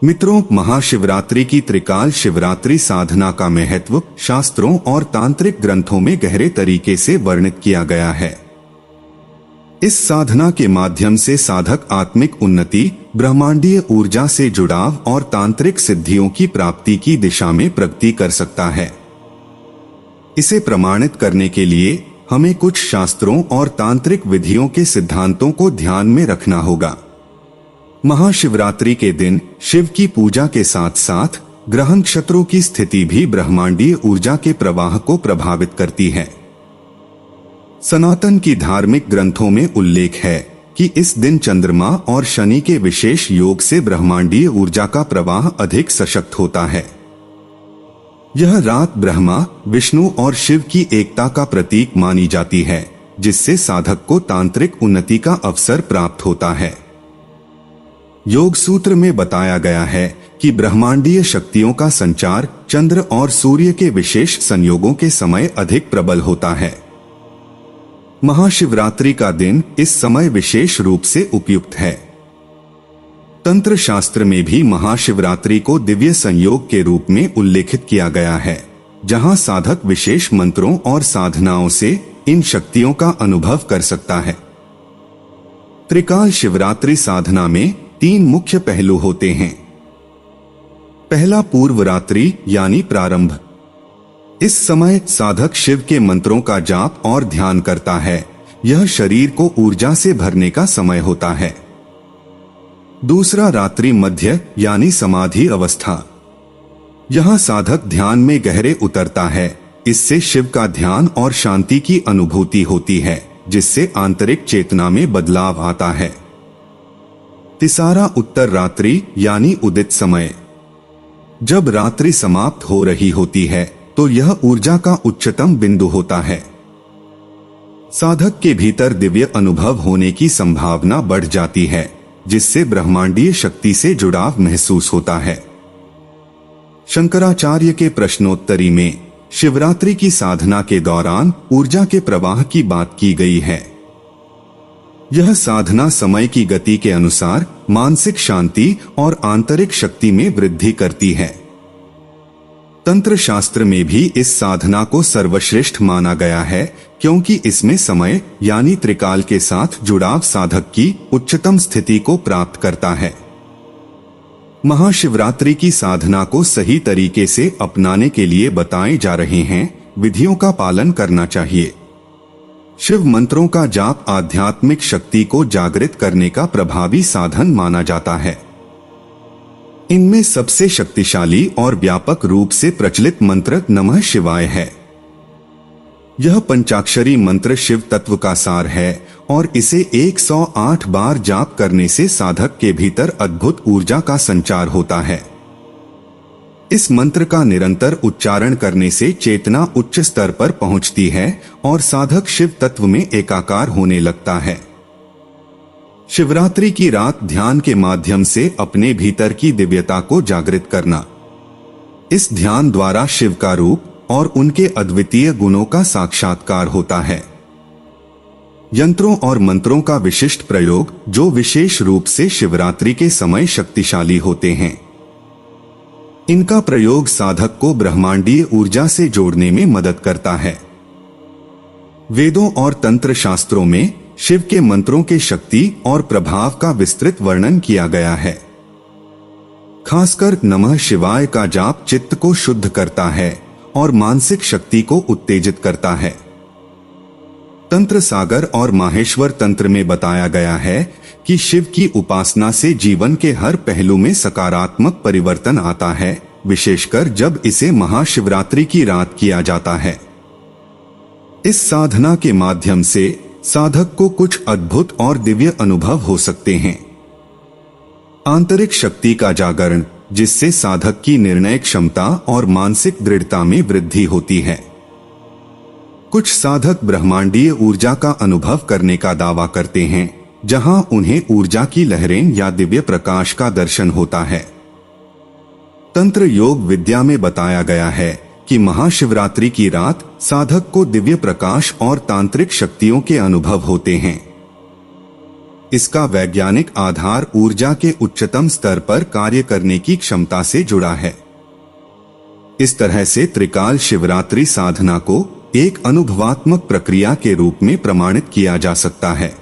मित्रों, महाशिवरात्रि की त्रिकाल शिवरात्रि साधना का महत्व शास्त्रों और तांत्रिक ग्रंथों में गहरे तरीके से वर्णित किया गया है। इस साधना के माध्यम से साधक आत्मिक उन्नति, ब्रह्मांडीय ऊर्जा से जुड़ाव और तांत्रिक सिद्धियों की प्राप्ति की दिशा में प्रगति कर सकता है। इसे प्रमाणित करने के लिए हमें कुछ शास्त्रों और तांत्रिक विधियों के सिद्धांतों को ध्यान में रखना होगा। महाशिवरात्रि के दिन शिव की पूजा के साथ साथ ग्रह नक्षत्रों की स्थिति भी ब्रह्मांडीय ऊर्जा के प्रवाह को प्रभावित करती है। सनातन की धार्मिक ग्रंथों में उल्लेख है कि इस दिन चंद्रमा और शनि के विशेष योग से ब्रह्मांडीय ऊर्जा का प्रवाह अधिक सशक्त होता है। यह रात ब्रह्मा, विष्णु और शिव की एकता का प्रतीक मानी जाती है, जिससे साधक को तांत्रिक उन्नति का अवसर प्राप्त होता है। योग सूत्र में बताया गया है कि ब्रह्मांडीय शक्तियों का संचार चंद्र और सूर्य के विशेष संयोगों के समय अधिक प्रबल होता है। महाशिवरात्रि का दिन इस समय विशेष रूप से उपयुक्त है। तंत्र शास्त्र में भी महाशिवरात्रि को दिव्य संयोग के रूप में उल्लेखित किया गया है, जहां साधक विशेष मंत्रों और साधनाओं से इन शक्तियों का अनुभव कर सकता है। त्रिकाल शिवरात्रि साधना में 3 मुख्य पहलू होते हैं। पहला पूर्व रात्रि यानी प्रारंभ। इस समय साधक शिव के मंत्रों का जाप और ध्यान करता है। यह शरीर को ऊर्जा से भरने का समय होता है। दूसरा रात्रि मध्य यानी समाधि अवस्था। यहां साधक ध्यान में गहरे उतरता है। इससे शिव का ध्यान और शांति की अनुभूति होती है, जिससे आंतरिक चेतना में बदलाव आता है। तीसरा उत्तर रात्रि यानी उदित समय। जब रात्रि समाप्त हो रही होती है तो यह ऊर्जा का उच्चतम बिंदु होता है। साधक के भीतर दिव्य अनुभव होने की संभावना बढ़ जाती है, जिससे ब्रह्मांडीय शक्ति से जुड़ाव महसूस होता है। शंकराचार्य के प्रश्नोत्तरी में शिवरात्रि की साधना के दौरान ऊर्जा के प्रवाह की बात की गई है। यह साधना समय की गति के अनुसार मानसिक शांति और आंतरिक शक्ति में वृद्धि करती है। तंत्र शास्त्र में भी इस साधना को सर्वश्रेष्ठ माना गया है, क्योंकि इसमें समय यानी त्रिकाल के साथ जुड़ाव साधक की उच्चतम स्थिति को प्राप्त करता है। महाशिवरात्रि की साधना को सही तरीके से अपनाने के लिए बताए जा रहे हैं विधियों का पालन करना चाहिए। शिव मंत्रों का जाप आध्यात्मिक शक्ति को जागृत करने का प्रभावी साधन माना जाता है। इनमें सबसे शक्तिशाली और व्यापक रूप से प्रचलित मंत्र नमः शिवाय है। यह पंचाक्षरी मंत्र शिव तत्व का सार है और इसे 108 बार जाप करने से साधक के भीतर अद्भुत ऊर्जा का संचार होता है। इस मंत्र का निरंतर उच्चारण करने से चेतना उच्च स्तर पर पहुंचती है और साधक शिव तत्व में एकाकार होने लगता है। शिवरात्रि की रात ध्यान के माध्यम से अपने भीतर की दिव्यता को जागृत करना। इस ध्यान द्वारा शिव का रूप और उनके अद्वितीय गुणों का साक्षात्कार होता है। यंत्रों और मंत्रों का विशिष्ट प्रयोग, जो विशेष रूप से शिवरात्रि के समय शक्तिशाली होते हैं। इनका प्रयोग साधक को ब्रह्मांडीय ऊर्जा से जोड़ने में मदद करता है। वेदों और तंत्र शास्त्रों में शिव के मंत्रों के शक्ति और प्रभाव का विस्तृत वर्णन किया गया है। खासकर नमः शिवाय का जाप चित्त को शुद्ध करता है और मानसिक शक्ति को उत्तेजित करता है। तंत्र सागर और माहेश्वर तंत्र में बताया गया है कि शिव की उपासना से जीवन के हर पहलू में सकारात्मक परिवर्तन आता है, विशेषकर जब इसे महाशिवरात्रि की रात किया जाता है। इस साधना के माध्यम से साधक को कुछ अद्भुत और दिव्य अनुभव हो सकते हैं। आंतरिक शक्ति का जागरण, जिससे साधक की निर्णय क्षमता और मानसिक दृढ़ता में वृद्धि होती है। कुछ साधक ब्रह्मांडीय ऊर्जा का अनुभव करने का दावा करते हैं, जहां उन्हें ऊर्जा की लहरें या दिव्य प्रकाश का दर्शन होता है। तंत्र योग विद्या में बताया गया है कि महाशिवरात्रि की रात साधक को दिव्य प्रकाश और तांत्रिक शक्तियों के अनुभव होते हैं। इसका वैज्ञानिक आधार ऊर्जा के उच्चतम स्तर पर कार्य करने की क्षमता से जुड़ा है। इस तरह से त्रिकाल शिवरात्रि साधना को एक अनुभवात्मक प्रक्रिया के रूप में प्रमाणित किया जा सकता है।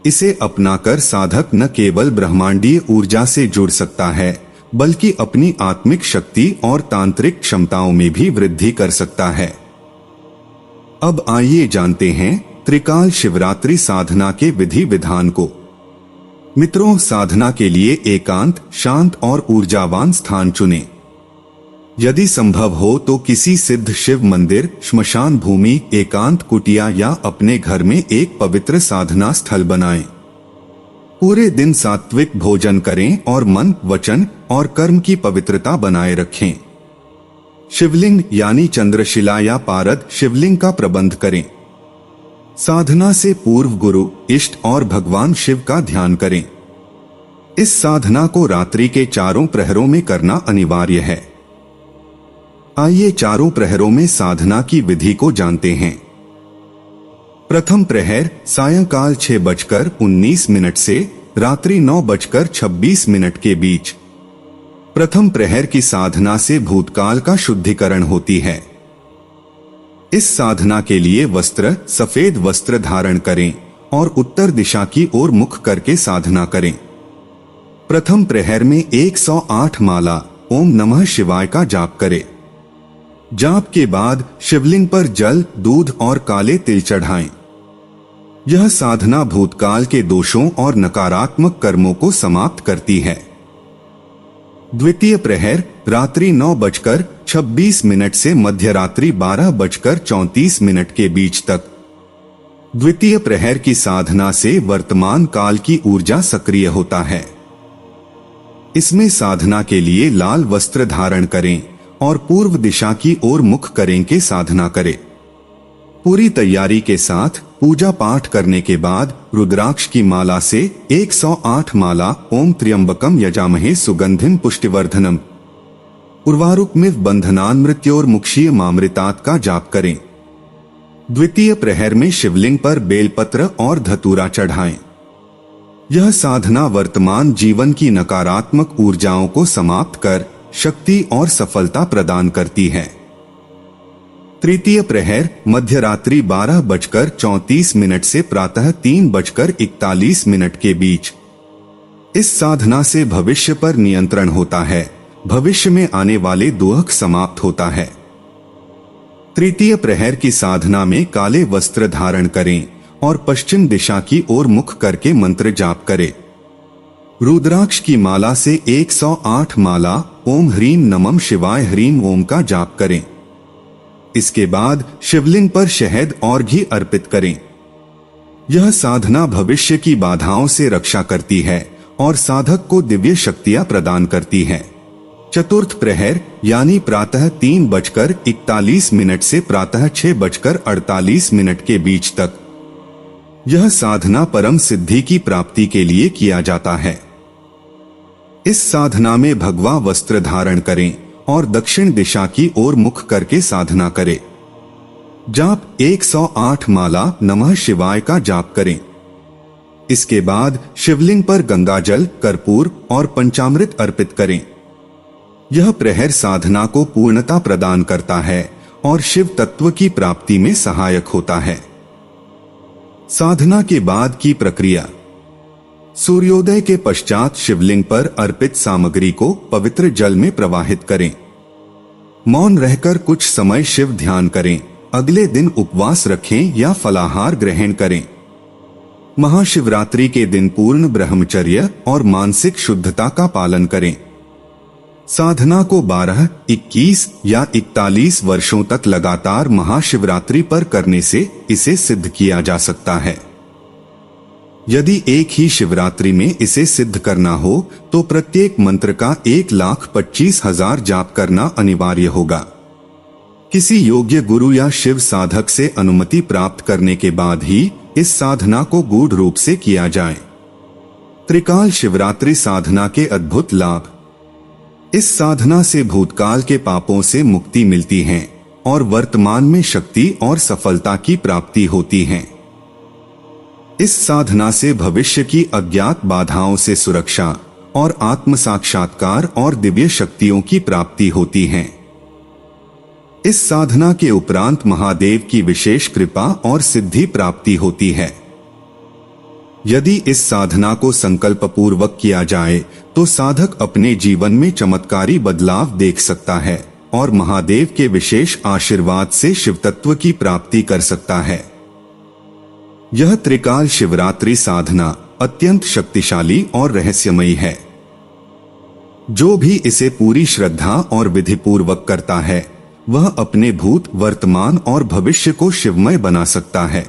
इसे अपनाकर साधक न केवल ब्रह्मांडीय ऊर्जा से जुड़ सकता है, बल्कि अपनी आत्मिक शक्ति और तांत्रिक क्षमताओं में भी वृद्धि कर सकता है। अब आइए जानते हैं त्रिकाल शिवरात्रि साधना के विधि विधान को। मित्रों, साधना के लिए एकांत, शांत और ऊर्जावान स्थान चुनें। यदि संभव हो तो किसी सिद्ध शिव मंदिर, श्मशान भूमि, एकांत कुटिया या अपने घर में एक पवित्र साधना स्थल बनाएं। पूरे दिन सात्विक भोजन करें और मन, वचन और कर्म की पवित्रता बनाए रखें। शिवलिंग यानी चंद्रशिला या पारद शिवलिंग का प्रबंध करें। साधना से पूर्व गुरु, इष्ट और भगवान शिव का ध्यान करें। इस साधना को रात्रि के चारों प्रहरों में करना अनिवार्य है। आइए चारों प्रहरों में साधना की विधि को जानते हैं। प्रथम प्रहर सायंकाल 6:19 से रात्रि 9:26 के बीच। प्रथम प्रहर की साधना से भूतकाल का शुद्धिकरण होती है। इस साधना के लिए वस्त्र, सफेद वस्त्र धारण करें और उत्तर दिशा की ओर मुख करके साधना करें। प्रथम प्रहर में 108 माला ओम नमः शिवाय का जाप करें। जाप के बाद शिवलिंग पर जल, दूध और काले तिल चढ़ाएं। यह साधना भूतकाल के दोषों और नकारात्मक कर्मों को समाप्त करती है। द्वितीय प्रहर रात्रि 9:26 से मध्यरात्रि 12:34 के बीच तक। द्वितीय प्रहर की साधना से वर्तमान काल की ऊर्जा सक्रिय होता है। इसमें साधना के लिए लाल वस्त्र धारण करें और पूर्व दिशा की ओर मुख करें के साधना करें। पूरी तैयारी के साथ पूजा पाठ करने के बाद रुद्राक्ष की माला से 108 माला ओम त्र्यंबकम यजामहे सुगंधिम पुष्टिवर्धनम उर्वारुकमिव बंधनान मृत्योर्मुक्षीय मामृतात का जाप करें। द्वितीय प्रहर में शिवलिंग पर बेलपत्र और धतूरा चढ़ाएं। यह साधना वर्तमान जीवन की नकारात्मक ऊर्जाओं को समाप्त कर शक्ति और सफलता प्रदान करती है। तृतीय प्रहर मध्यरात्रि 12:34 से प्रातः 3:41 के बीच। इस साधना से भविष्य पर नियंत्रण होता है, भविष्य में आने वाले दुख समाप्त होता है। तृतीय प्रहर की साधना में काले वस्त्र धारण करें और पश्चिम दिशा की ओर मुख करके मंत्र जाप करें। रुद्राक्ष की माला से 108 माला ओम ह्रीम नमः शिवाय ह्रीम ओम का जाप करें। इसके बाद शिवलिंग पर शहद और घी अर्पित करें। यह साधना भविष्य की बाधाओं से रक्षा करती है और साधक को दिव्य शक्तियां प्रदान करती है। चतुर्थ प्रहर यानी प्रातः 3:41 से प्रातः 6:48 के बीच तक। यह साधना परम सिद्धि की प्राप्ति के लिए किया जाता है। इस साधना में भगवा वस्त्र धारण करें और दक्षिण दिशा की ओर मुख करके साधना करें। जाप 108 माला नमः शिवाय का जाप करें। इसके बाद शिवलिंग पर गंगाजल, कर्पूर और पंचामृत अर्पित करें। यह प्रहर साधना को पूर्णता प्रदान करता है और शिव तत्व की प्राप्ति में सहायक होता है। साधना के बाद की प्रक्रिया। सूर्योदय के पश्चात शिवलिंग पर अर्पित सामग्री को पवित्र जल में प्रवाहित करें। मौन रहकर कुछ समय शिव ध्यान करें। अगले दिन उपवास रखें या फलाहार ग्रहण करें। महाशिवरात्रि के दिन पूर्ण ब्रह्मचर्य और मानसिक शुद्धता का पालन करें। साधना को 12, 21 या 41 वर्षों तक लगातार महाशिवरात्रि पर करने से इसे सिद्ध किया जा सकता है। यदि एक ही शिवरात्रि में इसे सिद्ध करना हो तो प्रत्येक मंत्र का 1,25,000 जाप करना अनिवार्य होगा। किसी योग्य गुरु या शिव साधक से अनुमति प्राप्त करने के बाद ही इस साधना को गूढ़ रूप से किया जाए। त्रिकाल शिवरात्रि साधना के अद्भुत लाभ। इस साधना से भूतकाल के पापों से मुक्ति मिलती है और वर्तमान में शक्ति और सफलता की प्राप्ति होती है। इस साधना से भविष्य की अज्ञात बाधाओं से सुरक्षा और आत्म साक्षात्कार और दिव्य शक्तियों की प्राप्ति होती है। इस साधना के उपरांत महादेव की विशेष कृपा और सिद्धि प्राप्ति होती है। यदि इस साधना को संकल्प पूर्वक किया जाए तो साधक अपने जीवन में चमत्कारी बदलाव देख सकता है और महादेव के विशेष आशीर्वाद से शिव तत्व की प्राप्ति कर सकता है। यह त्रिकाल शिवरात्रि साधना अत्यंत शक्तिशाली और रहस्यमयी है। जो भी इसे पूरी श्रद्धा और विधि पूर्वक करता है वह अपने भूत, वर्तमान और भविष्य को शिवमय बना सकता है।